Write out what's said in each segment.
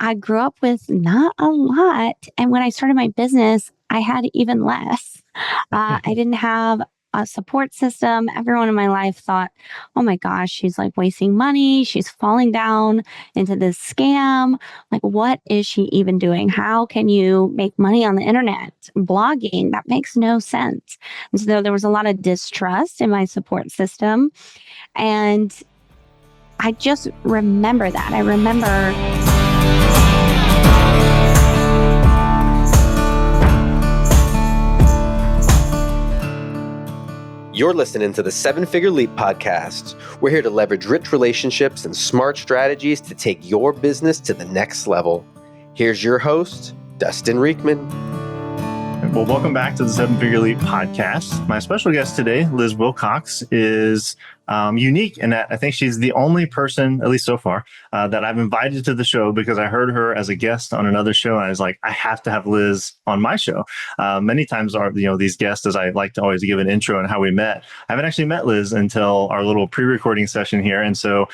I grew up with not a lot. And when I started my business, I had even less. I didn't have a support system. Everyone in my life thought, oh my gosh, she's like wasting money. She's falling down into this scam. Like, what is she even doing? How can you make money on the internet? Blogging, that makes no sense. And so there was a lot of distrust in my support system. And I just remember that. I remember. You're listening to the 7-Figure Leap podcast. We're here to leverage rich relationships and smart strategies to take your business to the next level. Here's your host, Dustin Rieckman. Well, welcome back to the 7-Figure Leap podcast. My special guest today, Liz Wilcox, is unique in that I think she's the only person, at least so far, that I've invited to the show because I heard her as a guest on another show. And I was like, I have to have Liz on my show. Many times these guests, as I like to always give an intro on how we met, I haven't actually met Liz until our little pre-recording session here. And so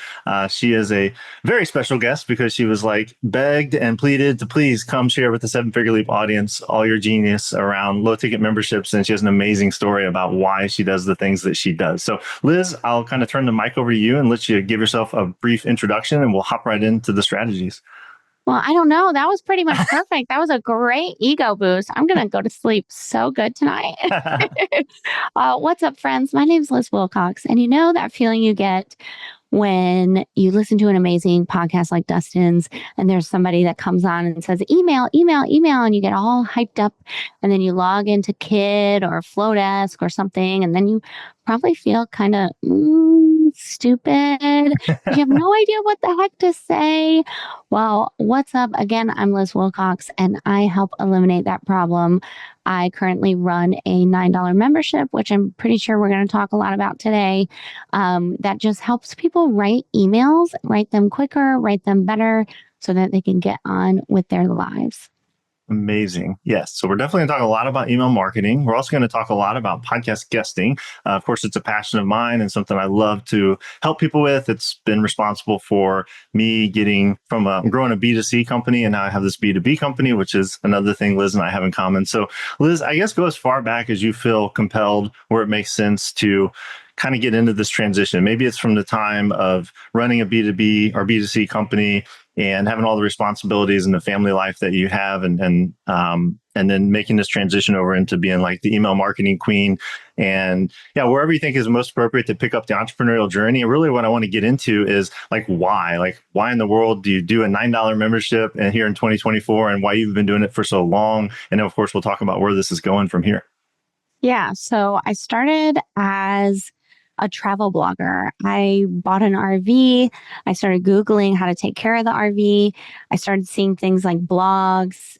she is a very special guest because she was like begged and pleaded to please come share with the 7-Figure Leap audience all your genius around low ticket memberships. And she has an amazing story about why she does the things that she does. So Liz, I'll kind of turn the mic over to you and let you give yourself a brief introduction and we'll hop right into the strategies. Well, I don't know. That was pretty much perfect. That was a great ego boost. I'm going to go to sleep so good tonight. What's up, friends? My name's Liz Wilcox. And you know that feeling you get when you listen to an amazing podcast like Dustin's and there's somebody that comes on and says, email, and you get all hyped up and then you log into Kid or Flowdesk or something. And then you probably feel kind of stupid. You have no idea what the heck to say. Well, what's up? Again, I'm Liz Wilcox and I help eliminate that problem. I currently run a $9 membership, which I'm pretty sure we're going to talk a lot about today. That just helps people write emails, write them quicker, write them better so that they can get on with their lives. Amazing. Yes. So we're definitely going to talk a lot about email marketing. We're also going to talk a lot about podcast guesting. Of course, it's a passion of mine and something I love to help people with. It's been responsible for me getting from growing a B2C company. And now I have this B2B company, which is another thing Liz and I have in common. So Liz, I guess go as far back as you feel compelled where it makes sense to kind of get into this transition. Maybe it's from the time of running a B2B or B2C company and having all the responsibilities and the family life that you have and then making this transition over into being like the email marketing queen and wherever you think is most appropriate to pick up the entrepreneurial journey. And really what I want to get into is why in the world do you do a $9 membership and here in 2024 and why you've been doing it for so long? And then of course, we'll talk about where this is going from here. Yeah. So I started as a travel blogger. I bought an RV. I started Googling how to take care of the RV. I started seeing things like blogs,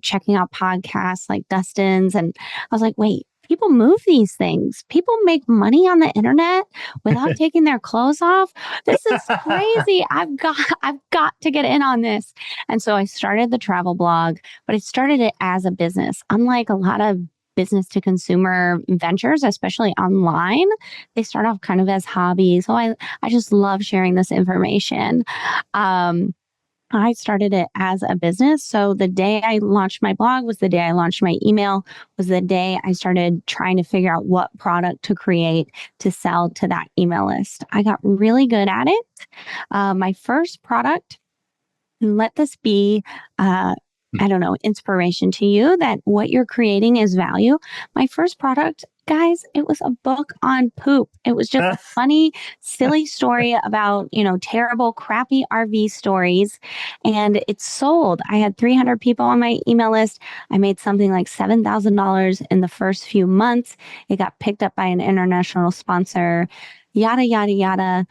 checking out podcasts like Dustin's. And I was like, wait, people move these things. People make money on the internet without taking their clothes off. This is crazy. I've got to get in on this. And so I started the travel blog, but I started it as a business. Unlike a lot of business to consumer ventures, especially online, they start off kind of as hobbies. So I just love sharing this information. I started it as a business. So the day I launched my blog was the day I launched my email, was the day I started trying to figure out what product to create to sell to that email list. I got really good at it. My first product, let this be inspiration to you that what you're creating is value. My first product, guys, it was a book on poop. It was just a funny, silly story about, terrible, crappy RV stories. And it sold. I had 300 people on my email list. I made something like $7,000 in the first few months. It got picked up by an international sponsor, yada, yada, yada.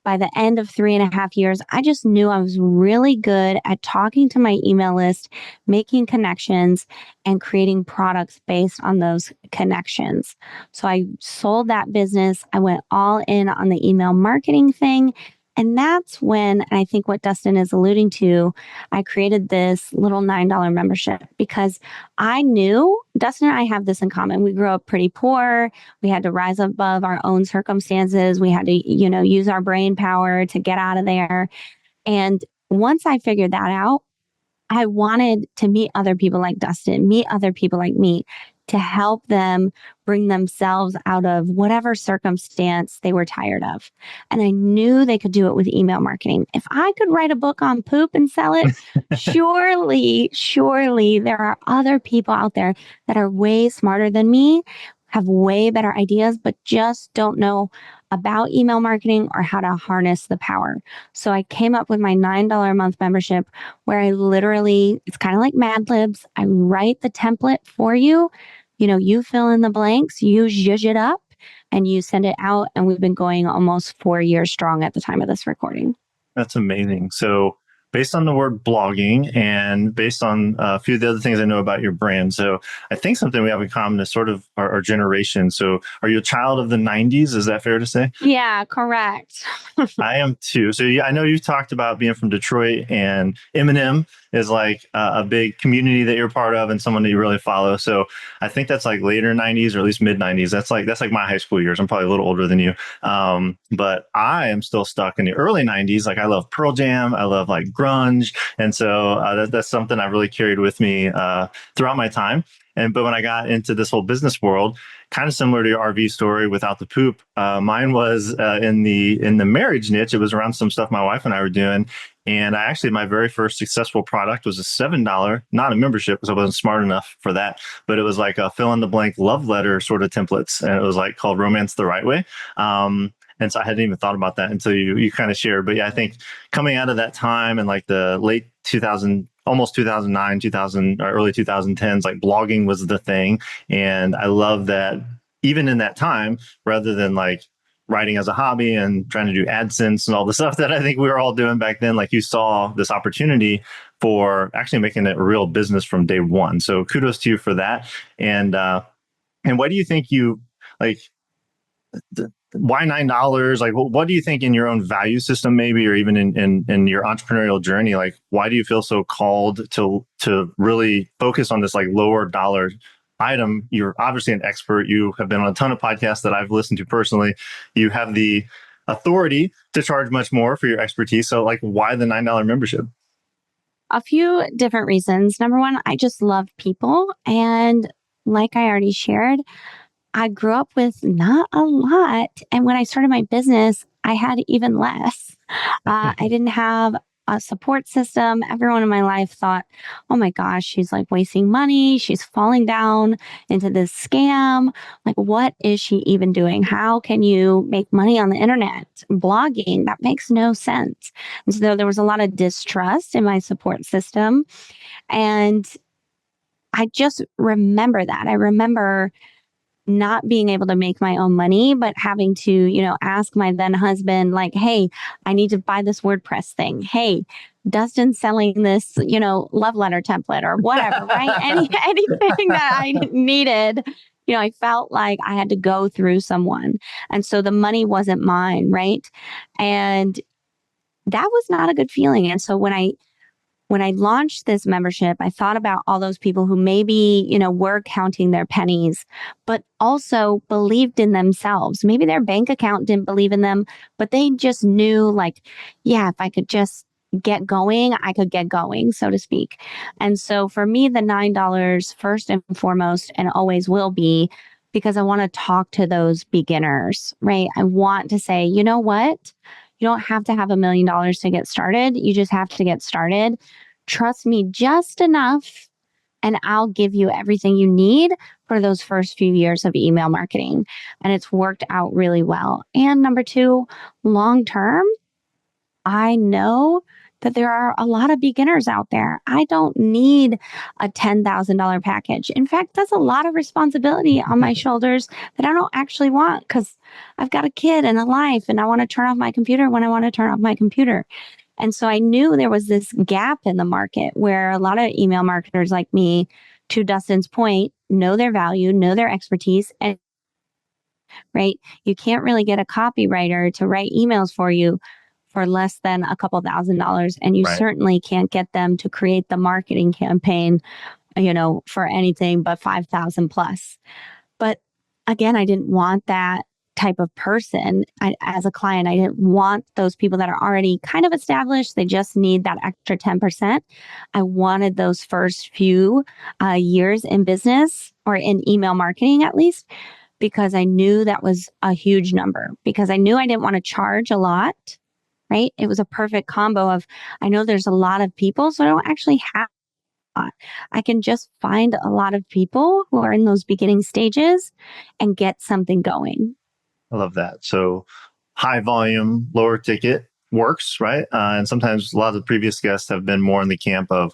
By the end of 3.5 years, I just knew I was really good at talking to my email list, making connections, and creating products based on those connections. So I sold that business. I went all in on the email marketing thing. And that's when, and I think what Dustin is alluding to, I created this little $9 membership because I knew Dustin and I have this in common. We grew up pretty poor. We had to rise above our own circumstances. We had to, use our brain power to get out of there. And once I figured that out, I wanted to meet other people like Dustin, meet other people like me, to help them bring themselves out of whatever circumstance they were tired of. And I knew they could do it with email marketing. If I could write a book on poop and sell it, surely there are other people out there that are way smarter than me, have way better ideas, but just don't know about email marketing or how to harness the power. So I came up with my $9 a month membership where I literally, it's kind of like Mad Libs. I write the template for you. You fill in the blanks, you zhuzh it up, and you send it out. And we've been going almost 4 years strong at the time of this recording. That's amazing. So, based on the word blogging and based on a few of the other things I know about your brand, so I think something we have in common is sort of our generation. So, are you a child of the 90s? Is that fair to say? Yeah, correct. I am too. So, yeah, I know you talked about being from Detroit, and Eminem is like a big community that you're part of and someone that you really follow. So, I think that's like later 90s or at least mid 90s. That's like my high school years. I'm probably a little older than you. But I am still stuck in the early 90s. Like I love Pearl Jam. I love like grunge. And so that's something I really carried with me throughout my time. But when I got into this whole business world, kind of similar to your RV story without the poop, mine was in the marriage niche. It was around some stuff my wife and I were doing. And my very first successful product was a $7, not a membership because I wasn't smart enough for that, but it was like a fill in the blank love letter sort of templates. And it was like called Romance the Right Way. And so I hadn't even thought about that until you kind of shared. But yeah, I think coming out of that time and like the late 2000, almost 2009, 2000, or early 2010s, like blogging was the thing. And I love that even in that time, rather than like writing as a hobby and trying to do AdSense and all the stuff that I think we were all doing back then, like you saw this opportunity for actually making it a real business from day one. So kudos to you for that. And what do you think why $9? Like, what do you think in your own value system, maybe, or even in your entrepreneurial journey? Like, why do you feel so called to really focus on this like lower dollar item? You're obviously an expert. You have been on a ton of podcasts that I've listened to personally. You have the authority to charge much more for your expertise. So, like, why the $9 membership? A few different reasons. Number one, I just love people. And like I already shared, I grew up with not a lot. And when I started my business, I had even less. I didn't have a support system. Everyone in my life thought, oh my gosh, she's like wasting money. She's falling down into this scam. Like, what is she even doing? How can you make money on the internet? Blogging, that makes no sense. And so there was a lot of distrust in my support system. And I just remember that. I remember not being able to make my own money, but having to, ask my then husband, like, hey, I need to buy this WordPress thing. Hey, Dustin's selling this, love letter template or whatever, right? Anything that I needed, I felt like I had to go through someone. And so the money wasn't mine, right? And that was not a good feeling. And so when I launched this membership, I thought about all those people who maybe, were counting their pennies, but also believed in themselves. Maybe their bank account didn't believe in them, but they just knew like, yeah, if I could just get going, I could get going, so to speak. And so for me, the $9 first and foremost, and always will be, because I want to talk to those beginners, right? I want to say, you know what? You don't have to have $1 million to get started. You just have to get started. Trust me just enough, and I'll give you everything you need for those first few years of email marketing. And it's worked out really well. And number two, long term, I know that there are a lot of beginners out there. I don't need a $10,000 package. In fact, that's a lot of responsibility on my shoulders that I don't actually want, because I've got a kid and a life, and I want to turn off my computer when I want to turn off my computer. And so I knew there was this gap in the market where a lot of email marketers like me, to Dustin's point, know their value, know their expertise, and right, you can't really get a copywriter to write emails for you for less than a couple $1,000s. And you Right. certainly can't get them to create the marketing campaign, for anything but 5,000 plus. But again, I didn't want that type of person. As a client, I didn't want those people that are already kind of established. They just need that extra 10%. I wanted those first few years in business or in email marketing, at least, because I knew that was a huge number, because I knew I didn't want to charge a lot, right? It was a perfect combo of, I know there's a lot of people, so I don't actually have a lot. I can just find a lot of people who are in those beginning stages and get something going. I love that. So high volume, lower ticket works, right? And sometimes a lot of the previous guests have been more in the camp of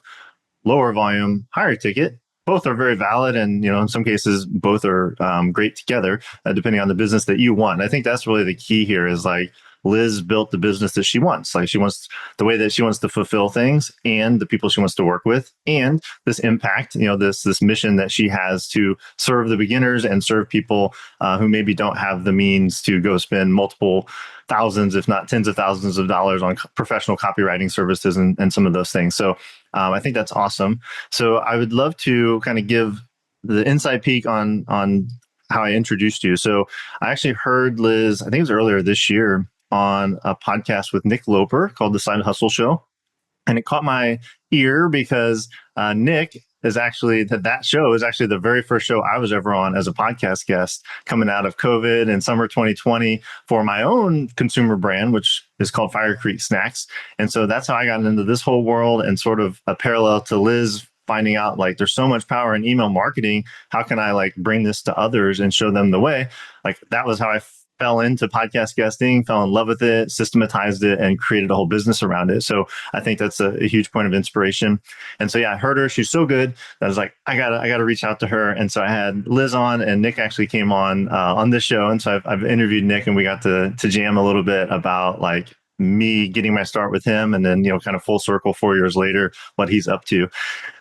lower volume, higher ticket. Both are very valid, and in some cases, both are great together, depending on the business that you want. And I think that's really the key here. Is like Liz built the business that she wants. Like she wants the way that she wants to fulfill things, and the people she wants to work with, and this impact. This mission that she has to serve the beginners and serve people who maybe don't have the means to go spend multiple thousands, if not tens of thousands of dollars on professional copywriting services and some of those things. So I think that's awesome. So I would love to kind of give the inside peek on how I introduced you. So I actually heard Liz, I think it was earlier this year, on a podcast with Nick Loper called The Side Hustle Show. And it caught my ear because Nick is actually, that show is actually the very first show I was ever on as a podcast guest coming out of COVID and summer 2020 for my own consumer brand, which is called Fire Creek Snacks. And so that's how I got into this whole world, and sort of a parallel to Liz finding out like there's so much power in email marketing. How can I like bring this to others and show them the way? Like that was how I fell into podcast guesting, fell in love with it, systematized it, and created a whole business around it. So I think that's a huge point of inspiration. And so, yeah, I heard her. She's so good that I was like, I gotta reach out to her. And so I had Liz on, and Nick actually came on this show. And so I've interviewed Nick, and we got to jam a little bit about like me getting my start with him, and then, kind of full circle 4 years later, what he's up to.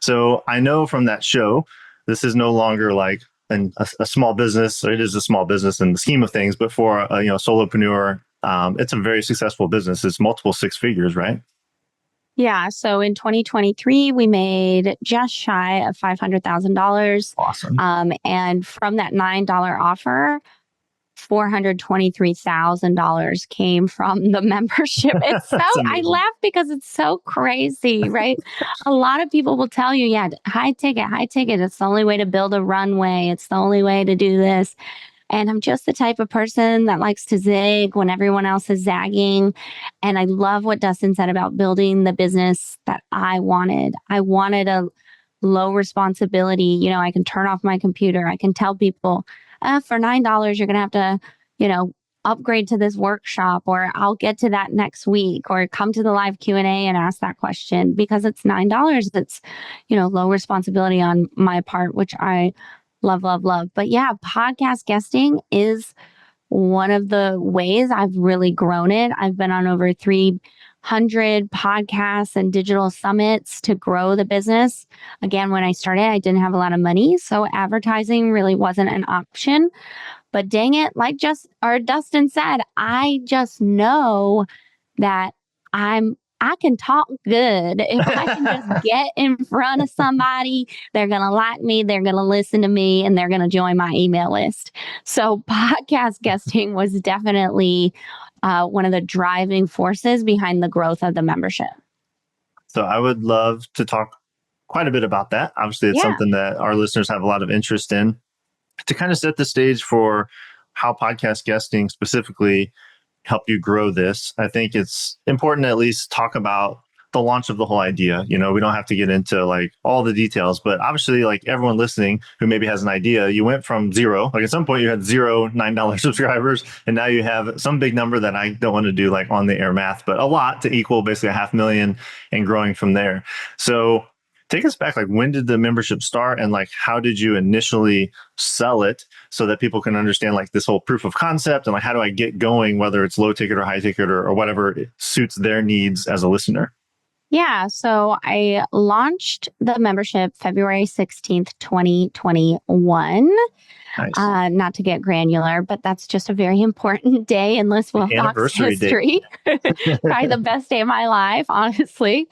So I know from that show, this is no longer like a small business. It is a small business in the scheme of things, but for a solopreneur, it's a very successful business. It's multiple six figures, right? Yeah. So in 2023, we made just shy of $500,000. Awesome. And from that $9 offer, $423,000 came from the membership. It's so, I laugh because it's so crazy, right? A lot of people will tell you, yeah, high ticket. It's the only way to build a runway. It's the only way to do this. And I'm just the type of person that likes to zig when everyone else is zagging. And I love what Dustin said about building the business that I wanted. I wanted a low responsibility. I can turn off my computer. I can tell people, for $9, you're going to have to, upgrade to this workshop, or I'll get to that next week, or come to the live Q&A and ask that question, because it's $9. It's, low responsibility on my part, which I love, love, love. But yeah, podcast guesting is one of the ways I've really grown it. I've been on over 300 podcasts and digital summits to grow the business. Again, when I started, I didn't have a lot of money, so advertising really wasn't an option. But dang it, like Dustin said, I just know that I can talk good. If I can just get in front of somebody, they're going to like me, they're going to listen to me, and they're going to join my email list. So podcast guesting was definitely one of the driving forces behind the growth of the membership. So I would love to talk quite a bit about that. Obviously, it's something that our listeners have a lot of interest in. To kind of set the stage for how podcast guesting specifically helped you grow this, I think it's important to at least talk about the launch of the whole idea. We don't have to get into like all the details, but obviously like everyone listening who maybe has an idea, you went from zero, like at some point you had zero $9 subscribers, and now you have some big number that I don't want to do like on the air math, but a lot to equal basically 500,000 and growing from there. So take us back, like when did the membership start, and like how did you initially sell it so that people can understand like this whole proof of concept, and like how do I get going, whether it's low ticket or high ticket or whatever it suits their needs as a listener? Yeah, so I launched the membership February 16th, 2021. Nice. Not to get granular, but that's just a very important day in List Wilcox Anniversary date. history. Probably the best day of my life, honestly.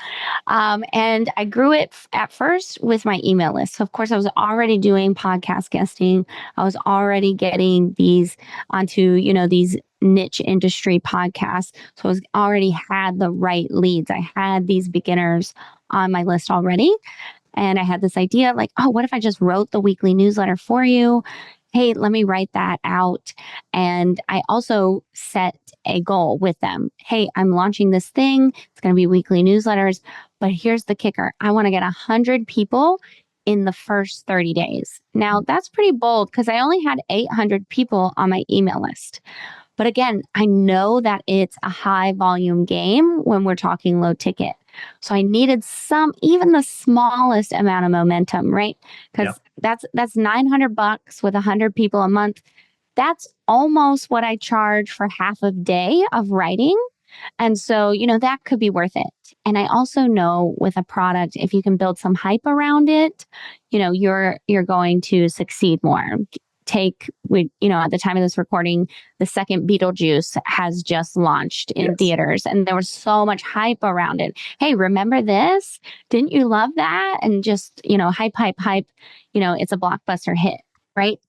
And I grew it at first with my email list. So, of course, I was already doing podcast guesting. I was already getting these onto, these niche industry podcasts. So I was already had the right leads. I had these beginners on my list already. And I had this idea like, oh, what if I just wrote the weekly newsletter for you? Hey, let me write that out. And I also set a goal with them. Hey, I'm launching this thing. It's going to be weekly newsletters. But here's the kicker. I want to get 100 people in the first 30 days. Now, that's pretty bold because I only had 800 people on my email list. But again, I know that it's a high volume game when we're talking low ticket. So I needed even the smallest amount of momentum, right? Because that's $900 with 100 people a month. That's almost what I charge for half a day of writing. And so, that could be worth it. And I also know with a product, if you can build some hype around it, you're going to succeed more. At the time of this recording, the second Beetlejuice has just launched in theaters and there was so much hype around it. Hey, remember this? Didn't you love that? And just, hype, it's a blockbuster hit, right?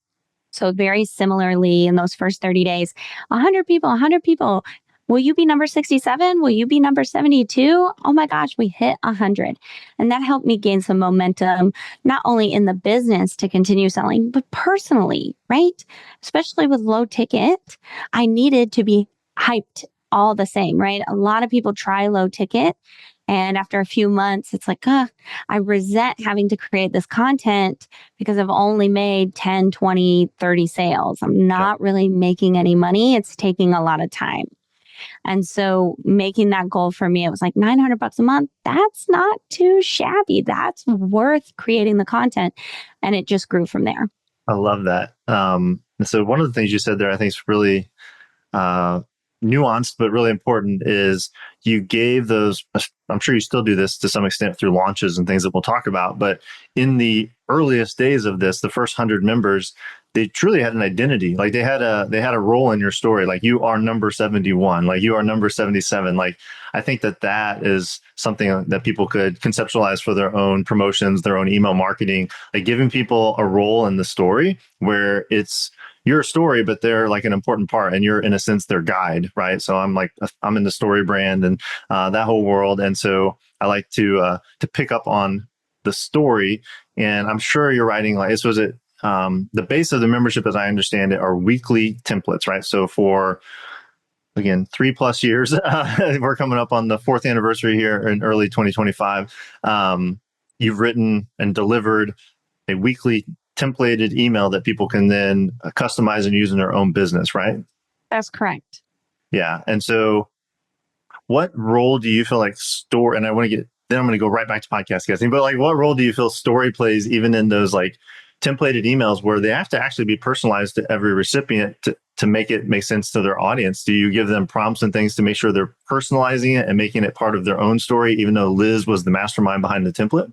So very similarly in those first 30 days, 100 people. Will you be number 67? Will you be number 72? Oh my gosh, we hit 100. And that helped me gain some momentum, not only in the business to continue selling, but personally, right? Especially with low ticket, I needed to be hyped all the same, right? A lot of people try low ticket. And after a few months, it's like, I resent having to create this content because I've only made 10, 20, 30 sales. I'm not really making any money. It's taking a lot of time. And so making that goal for me, it was like $900 a month. That's not too shabby. That's worth creating the content. And it just grew from there. I love that. So one of the things you said there, I think is really nuanced, but really important is you gave those, I'm sure you still do this to some extent through launches and things that we'll talk about, but in the earliest days of this, the first 100 members, they truly had an identity. Like they had a role in your story. Like you are number 71, like you are number 77. Like I think that is something that people could conceptualize for their own promotions, their own email marketing, like giving people a role in the story where it's your story, but they're like an important part and you're in a sense their guide, right? So I'm in the story brand and that whole world. And so I like to pick up on the story, and I'm sure you're writing like this. Was it the base of the membership, as I understand it, are weekly templates, right? So for, again, 3+ years, we're coming up on the 4th anniversary here in early 2025. You've written and delivered a weekly templated email that people can then customize and use in their own business, right? That's correct. Yeah. And so what role do you feel like then I'm going to go right back to podcast guesting, but like what role do you feel story plays even in those like templated emails where they have to actually be personalized to every recipient to make it make sense to their audience? Do you give them prompts and things to make sure they're personalizing it and making it part of their own story, even though Liz was the mastermind behind the template?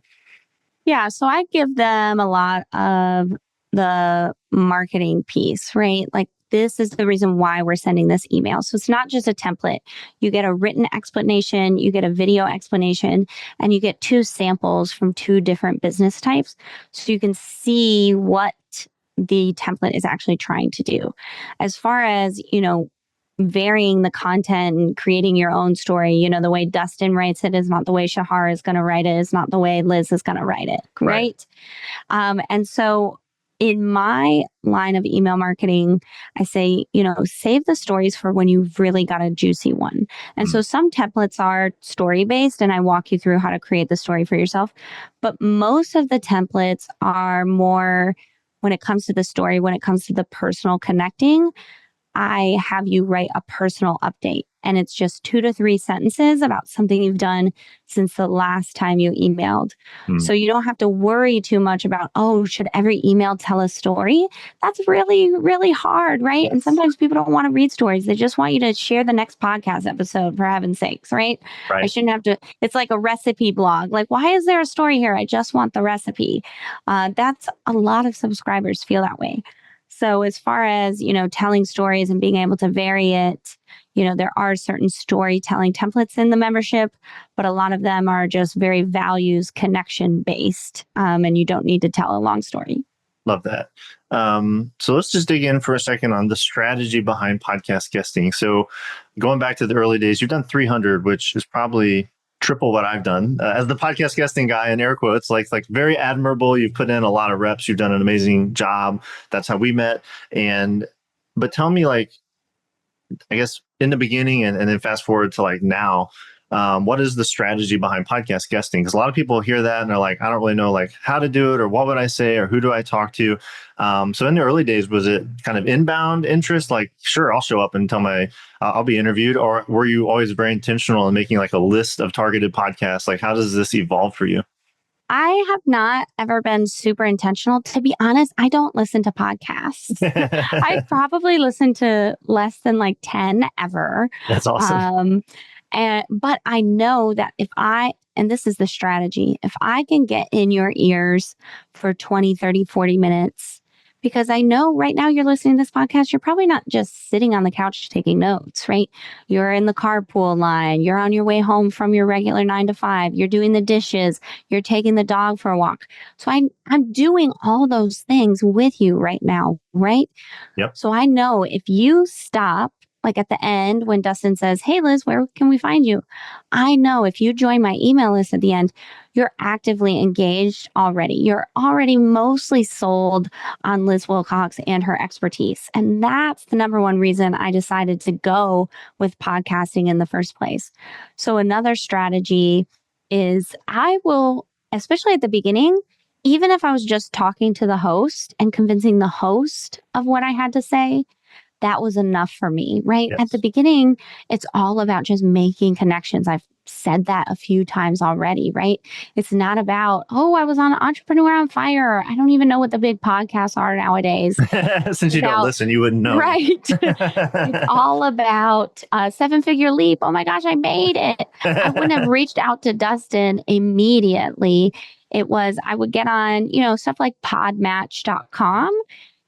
Yeah. So I give them a lot of the marketing piece, right? Like this is the reason why we're sending this email. So it's not just a template. You get a written explanation, you get a video explanation, and you get 2 samples from 2 different business types. So you can see what the template is actually trying to do. As far as, varying the content and creating your own story, the way Dustin writes it is not the way Shahar is going to write it, is not the way Liz is going to write it, right? And so in my line of email marketing, I say, save the stories for when you've really got a juicy one. And so some templates are story based and I walk you through how to create the story for yourself. But most of the templates are more when it comes to the story, when it comes to the personal connecting, I have you write a personal update. And it's just 2 to 3 sentences about something you've done since the last time you emailed. So you don't have to worry too much about, should every email tell a story? That's really, really hard, right? Yes. And sometimes people don't want to read stories. They just want you to share the next podcast episode, for heaven's sakes, right? I shouldn't have to, it's like a recipe blog. Like, why is there a story here? I just want the recipe. That's a lot of subscribers feel that way. So as far as, telling stories and being able to vary it, there are certain storytelling templates in the membership, but a lot of them are just very values connection based. And you don't need to tell a long story. Love that. So let's just dig in for a second on the strategy behind podcast guesting. So going back to the early days, you've done 300, which is probably triple what I've done as the podcast guesting guy, in air quotes. Like very admirable. You've put in a lot of reps. You've done an amazing job. That's how we met. But tell me, like, I guess in the beginning and then fast forward to like now, what is the strategy behind podcast guesting? Because a lot of people hear that and they're like, I don't really know like how to do it or what would I say or who do I talk to? So in the early days, was it kind of inbound interest? Like, sure, I'll show up and I'll be interviewed, or were you always very intentional in making like a list of targeted podcasts? Like, how does this evolve for you? I have not ever been super intentional. To be honest, I don't listen to podcasts. I probably listen to less than like 10 ever. That's awesome. But I know that and this is the strategy, if I can get in your ears for 20, 30, 40 minutes, because I know right now you're listening to this podcast, you're probably not just sitting on the couch taking notes, right? You're in the carpool line, you're on your way home from your regular 9 to 5, you're doing the dishes, you're taking the dog for a walk. So I'm doing all those things with you right now, right? Yep. So I know if you stop, like at the end when Dustin says, "Hey Liz, where can we find you?" I know if you join my email list at the end, you're actively engaged already. You're already mostly sold on Liz Wilcox and her expertise. And that's the number one reason I decided to go with podcasting in the first place. So another strategy is I will, especially at the beginning, even if I was just talking to the host and convincing the host of what I had to say, that was enough for me, right? Yes. At the beginning, it's all about just making connections. I've said that a few times already, right? It's not about, I was on Entrepreneur on Fire. I don't even know what the big podcasts are nowadays. Since you don't listen, you wouldn't know. Right. It's all about seven-figure leap. Oh my gosh, I made it. I wouldn't have reached out to Dustin immediately. It was, I would get on, stuff like podmatch.com.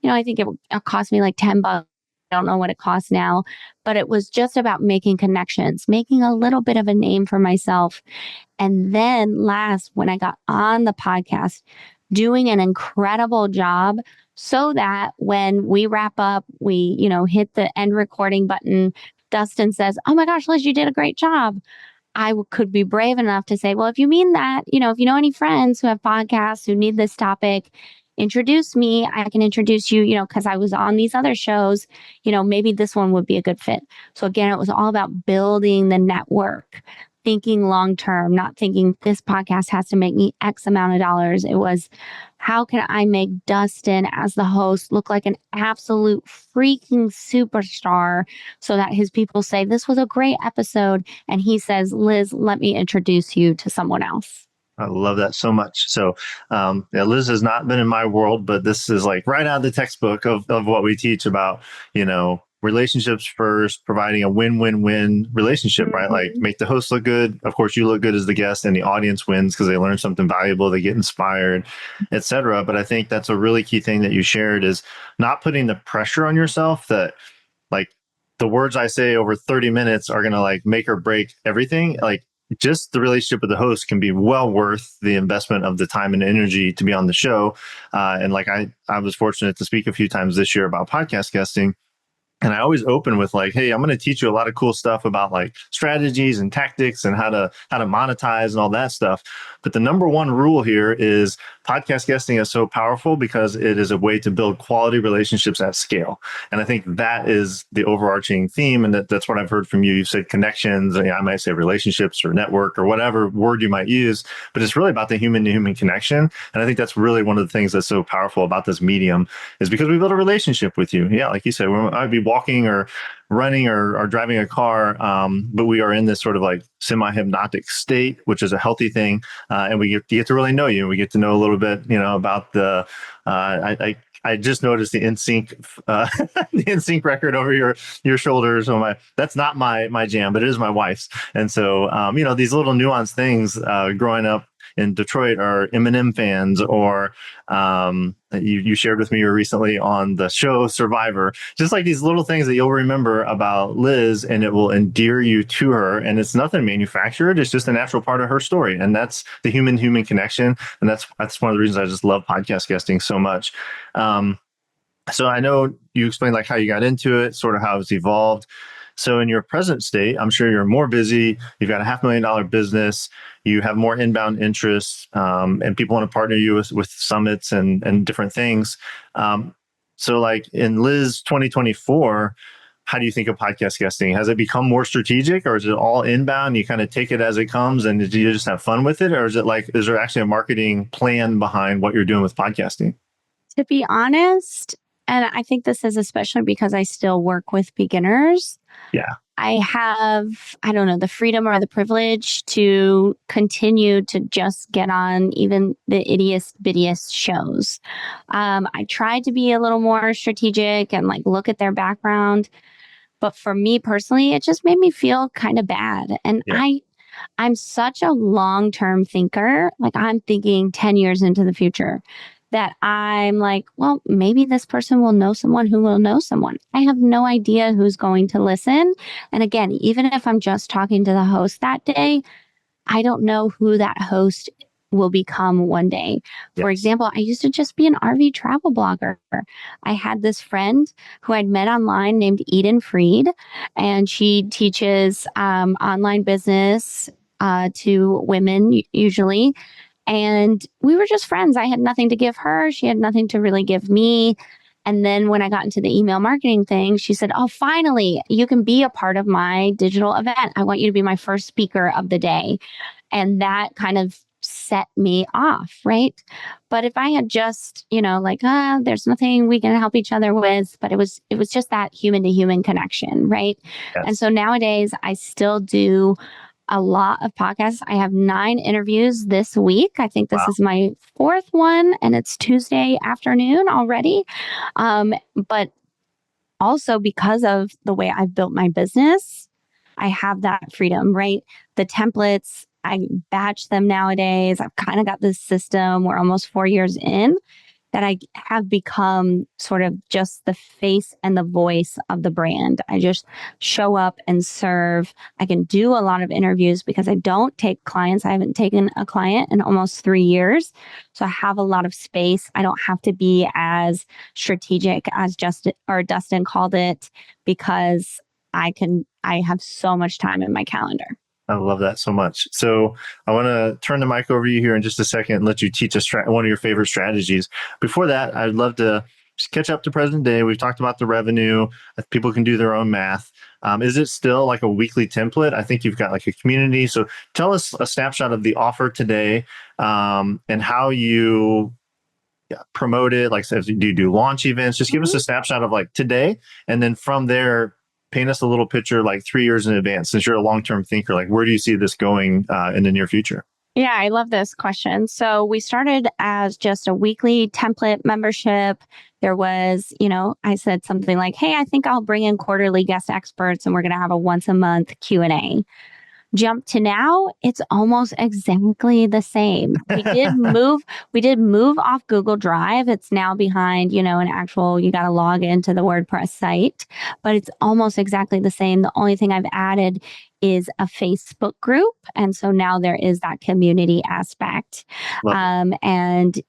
I think it cost me like $10. I don't know what it costs now, but it was just about making connections, making a little bit of a name for myself. And then last, when I got on the podcast, doing an incredible job so that when we wrap up, we, hit the end recording button, Dustin says, "Oh my gosh, Liz, you did a great job." I could be brave enough to say, "Well, if you mean that, if you know any friends who have podcasts who need this topic, introduce me. I can introduce you, because I was on these other shows, maybe this one would be a good fit." So again, it was all about building the network, thinking long term, not thinking this podcast has to make me X amount of dollars. It was, how can I make Dustin as the host look like an absolute freaking superstar so that his people say, "This was a great episode." And he says, "Liz, let me introduce you to someone else." I love that so much. So, Liz has not been in my world, but this is like right out of the textbook of what we teach about, relationships first, providing a win-win-win relationship, right? Like make the host look good. Of course, you look good as the guest and the audience wins because they learn something valuable, they get inspired, etc. But I think that's a really key thing that you shared is not putting the pressure on yourself that like the words I say over 30 minutes are going to like make or break everything. Like, just the relationship with the host can be well worth the investment of the time and energy to be on the show. And like I was fortunate to speak a few times this year about podcast guesting. And I always open with like, "Hey, I'm going to teach you a lot of cool stuff about like strategies and tactics and how to monetize and all that stuff. But the number one rule here is podcast guesting is so powerful because it is a way to build quality relationships at scale." And I think that is the overarching theme. And that's what I've heard from you. You've said connections. And I might say relationships or network or whatever word you might use, but it's really about the human to human connection. And I think that's really one of the things that's so powerful about this medium is because we build a relationship with you. Yeah, like you said, I'd be walking or running or driving a car, but we are in this sort of like semi-hypnotic state, which is a healthy thing. And we get to really know you. We get to know a little bit, about the, I just noticed the NSYNC record over your shoulders. So that's not my jam, but it is my wife's. And so, these little nuanced things, growing up, in Detroit are Eminem fans, or you shared with me recently on the show Survivor. Just like these little things that you'll remember about Liz, and it will endear you to her. And it's nothing manufactured; it's just a natural part of her story, and that's the human connection. And that's one of the reasons I just love podcast guesting so much. So I know you explained like how you got into it, sort of how it's evolved. So in your present state, I'm sure you're more busy. You've got a $500,000 business. You have more inbound interest, and people want to partner you with summits and different things. So like in Liz 2024, how do you think of podcast guesting? Has it become more strategic, or is it all inbound? You kind of take it as it comes and do you just have fun with it? Or is it like, is there actually a marketing plan behind what you're doing with podcasting? To be honest, and I think this is especially because I still work with beginners. Yeah. I have, I don't know, the freedom or the privilege to continue to just get on even the ittiest bittiest shows. I tried to be a little more strategic and like look at their background. But for me personally, it just made me feel kind of bad. And Yeah. I'm such a long-term thinker. Like I'm thinking 10 years into the future that I'm like, well, maybe this person will know someone who will know someone. I have no idea who's going to listen. And again, even if I'm just talking to the host that day, I don't know who that host will become one day. For example, I used to just be an RV travel blogger. I had this friend who I'd met online named Eden Freed, and she teaches online business to women usually. And we were just friends. I had nothing to give her. She had nothing to really give me. And then when I got into the email marketing thing, she said, oh, finally, you can be a part of my digital event. I want you to be my first speaker of the day. And that kind of set me off, right? But if I had just, like, there's nothing we can help each other with, but it was just that human to human connection, right? Yes. And so nowadays I still do a lot of podcasts. I have 9 interviews this week. I think this is my 4th one, and it's Tuesday afternoon already. But also because of the way I've built my business, I have that freedom, right? The templates, I batch them nowadays. I've kind of got this system. We're almost 4 years in that I have become sort of just the face and the voice of the brand. I just show up and serve. I can do a lot of interviews because I don't take clients. I haven't taken a client in almost 3 years. So I have a lot of space. I don't have to be as strategic as Dustin called it, because I have so much time in my calendar. I love that so much. So I want to turn the mic over to you here in just a second and let you teach us one of your favorite strategies. Before that, I'd love to just catch up to present day. We've talked about the revenue. People can do their own math. Is it still like a weekly template? I think you've got like a community. So tell us a snapshot of the offer today, and how you promote it. Like, do you do launch events? Just give us a snapshot of like today. And then from there, paint us a little picture like 3 years in advance. Since you're a long-term thinker, like where do you see this going in the near future? Yeah, I love this question. So we started as just a weekly template membership. There was, I said something like, hey, I think I'll bring in quarterly guest experts and we're going to have a once a month Q&A. Jump to now, it's almost exactly the same. We did move off Google Drive. It's now behind, an actual, you got to log into the WordPress site, but it's almost exactly the same. The only thing I've added is a Facebook group. And so now there is that community aspect. And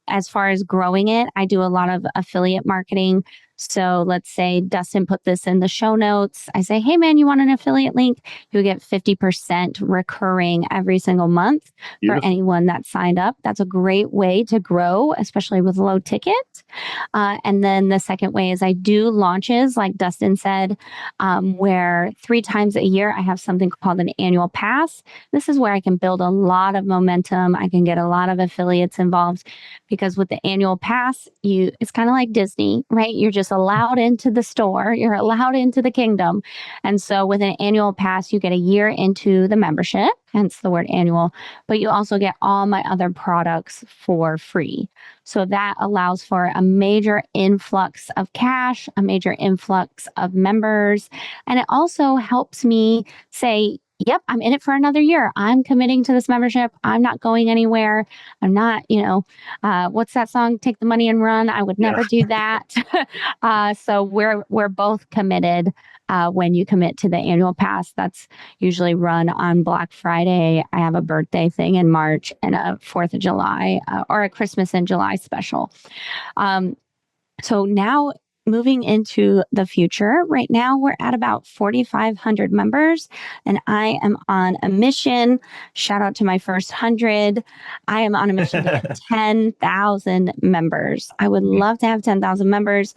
as far as growing it, I do a lot of affiliate marketing. So let's say Dustin put this in the show notes. I say, hey, man, you want an affiliate link? You get 50% recurring every single month for anyone that signed up. That's a great way to grow, especially with low ticket. And then the second way is I do launches, like Dustin said, where 3 times a year I have something called an annual pass. This is where I can build a lot of momentum. I can get a lot of affiliates involved, because with the annual pass, it's kind of like Disney, right? You're just allowed into the store. You're allowed into the kingdom. And so with an annual pass, you get a year into the membership, hence the word annual, but you also get all my other products for free. So that allows for a major influx of cash, a major influx of members. And it also helps me say, Yep, I'm in it for another year. I'm committing to this membership. I'm not going anywhere. I'm not, what's that song? Take the money and run. I would Yeah. never do that. So we're both committed. When you commit to the annual pass, that's usually run on Black Friday. I have a birthday thing in March and a 4th of July or a Christmas in July special. Um, so now moving into the future, right now we're at about 4,500 members, and I am on a mission. Shout out to my first 100. I am on a mission to get 10,000 members. I would love to have 10,000 members.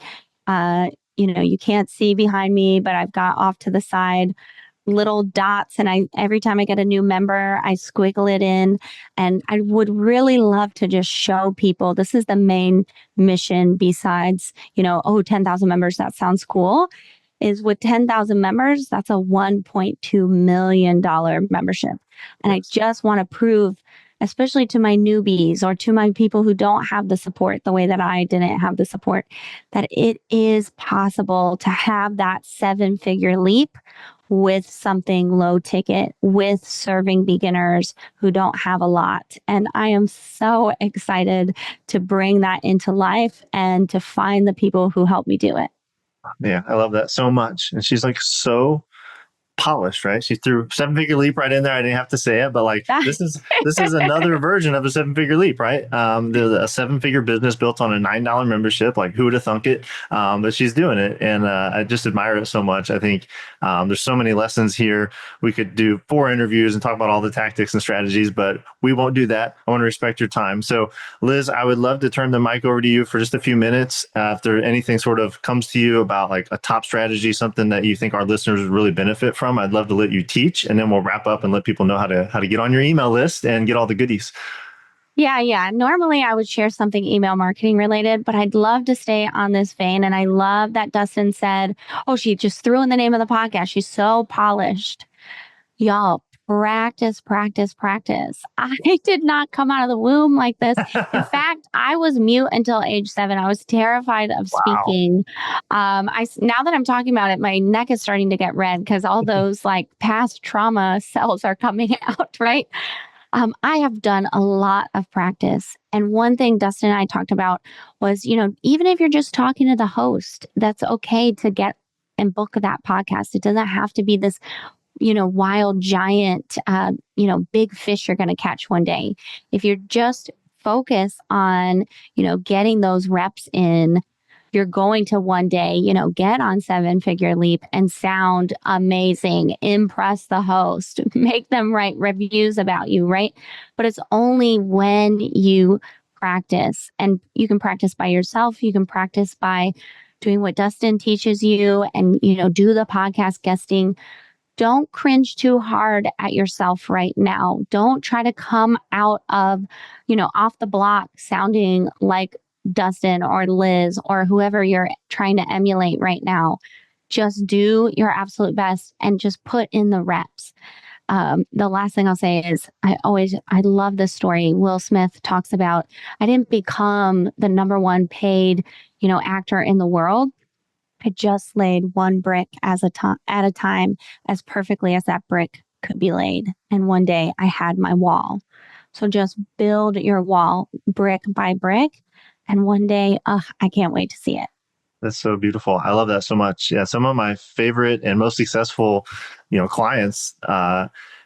You can't see behind me, but I've got off to the side little dots, and I every time I get a new member, I squiggle it in. And I would really love to just show people this is the main mission besides, 10,000 members, that sounds cool. Is with 10,000 members, that's a $1.2 million membership. And I just want to prove, especially to my newbies or to my people who don't have the support the way that I didn't have the support, that it is possible to have that 7-figure leap with something low ticket, with serving beginners who don't have a lot. And I am so excited to bring that into life and to find the people who help me do it. Yeah, I love that so much. And she's like so polished, right? She threw 7-figure leap right in there. I didn't have to say it, but like this is another version of a 7-figure leap, right? There's a 7-figure business built on a $9 membership. Like, who would have thunk it? But she's doing it, and I just admire it so much. I think there's so many lessons here. We could do 4 interviews and talk about all the tactics and strategies, but we won't do that. I want to respect your time. So, Liz, I would love to turn the mic over to you for just a few minutes. If there anything sort of comes to you about like a top strategy, something that you think our listeners would really benefit from, I'd love to let you teach, and then we'll wrap up and let people know how to get on your email list and get all the goodies. Yeah. Normally I would share something email marketing related, but I'd love to stay on this vein. And I love that Dustin said, oh, she just threw in the name of the podcast. She's so polished. Y'all, practice, practice, practice. I did not come out of the womb like this. In fact, I was mute until age 7. I was terrified of Wow. speaking. Now that I'm talking about it, my neck is starting to get red because all those like past trauma cells are coming out, right? I have done a lot of practice. And one thing Dustin and I talked about was, even if you're just talking to the host, that's okay to get and book that podcast. It doesn't have to be this wild giant, big fish you're going to catch one day. If you're just focused on, getting those reps in, you're going to one day, get on 7-figure leap and sound amazing, impress the host, make them write reviews about you, right? But it's only when you practice, and you can practice by yourself. You can practice by doing what Dustin teaches you and, do the podcast guesting. Don't cringe too hard at yourself right now. Don't try to come out of, off the block sounding like Dustin or Liz or whoever you're trying to emulate right now. Just do your absolute best and just put in the reps. The last thing I'll say is I love this story. Will Smith talks about, I didn't become the number one paid, actor in the world. I just laid one brick at a time, as perfectly as that brick could be laid. And one day I had my wall. So just build your wall brick by brick. And one day, I can't wait to see it. That's so beautiful. I love that so much. Yeah, some of my favorite and most successful, clients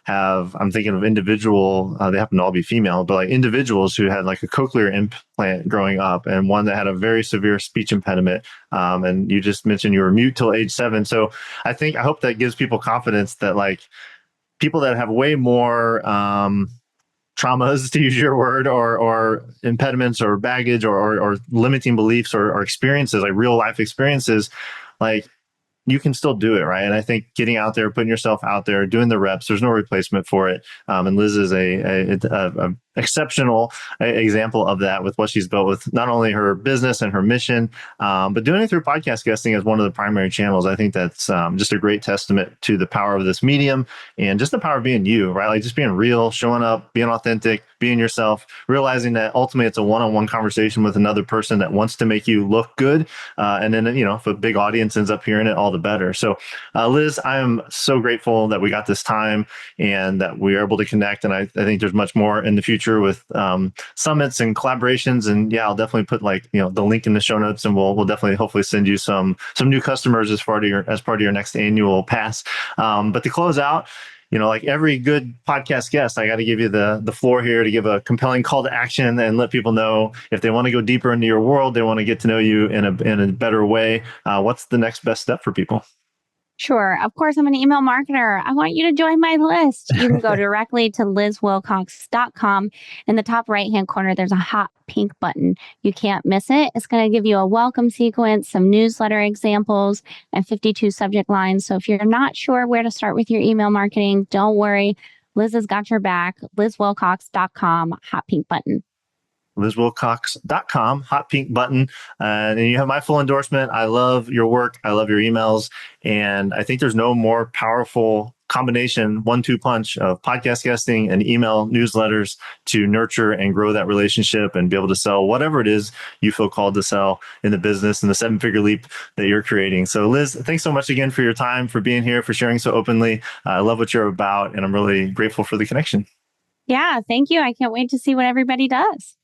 I'm thinking of individual, they happen to all be female, but like individuals who had like a cochlear implant growing up, and one that had a very severe speech impediment. And you just mentioned you were mute till age 7. So I hope that gives people confidence that like people that have way more traumas, to use your word, or impediments or baggage or limiting beliefs or experiences, like real life experiences, like you can still do it, right? And I think getting out there, putting yourself out there, doing the reps, there's no replacement for it. And Liz is a exceptional example of that with what she's built with not only her business and her mission, but doing it through podcast guesting as one of the primary channels. I think that's just a great testament to the power of this medium and just the power of being you, right? Like just being real, showing up, being authentic, being yourself, realizing that ultimately it's a one-on-one conversation with another person that wants to make you look good. And then, if a big audience ends up hearing it, all the better. So, Liz, I am so grateful that we got this time and that we are able to connect. And I think there's much more in the future with summits and collaborations. And yeah, I'll definitely put the link in the show notes, and we'll definitely hopefully send you some new customers as part of your next annual pass. But to close out, like every good podcast guest, I got to give you the floor here to give a compelling call to action and let people know if they want to go deeper into your world, they want to get to know you in a better way. What's the next best step for people? Sure. Of course, I'm an email marketer. I want you to join my list. You can go directly to lizwilcox.com. In the top right-hand corner, there's a hot pink button. You can't miss it. It's going to give you a welcome sequence, some newsletter examples, and 52 subject lines. So if you're not sure where to start with your email marketing, don't worry. Liz has got your back. lizwilcox.com, hot pink button. lizwilcox.com, hot pink button. And you have my full endorsement. I love your work. I love your emails. And I think there's no more powerful combination, 1-2 punch of podcast guesting and email newsletters to nurture and grow that relationship and be able to sell whatever it is you feel called to sell in the business and the 7-figure leap that you're creating. So Liz, thanks so much again for your time, for being here, for sharing so openly. I love what you're about, and I'm really grateful for the connection. Yeah, thank you. I can't wait to see what everybody does.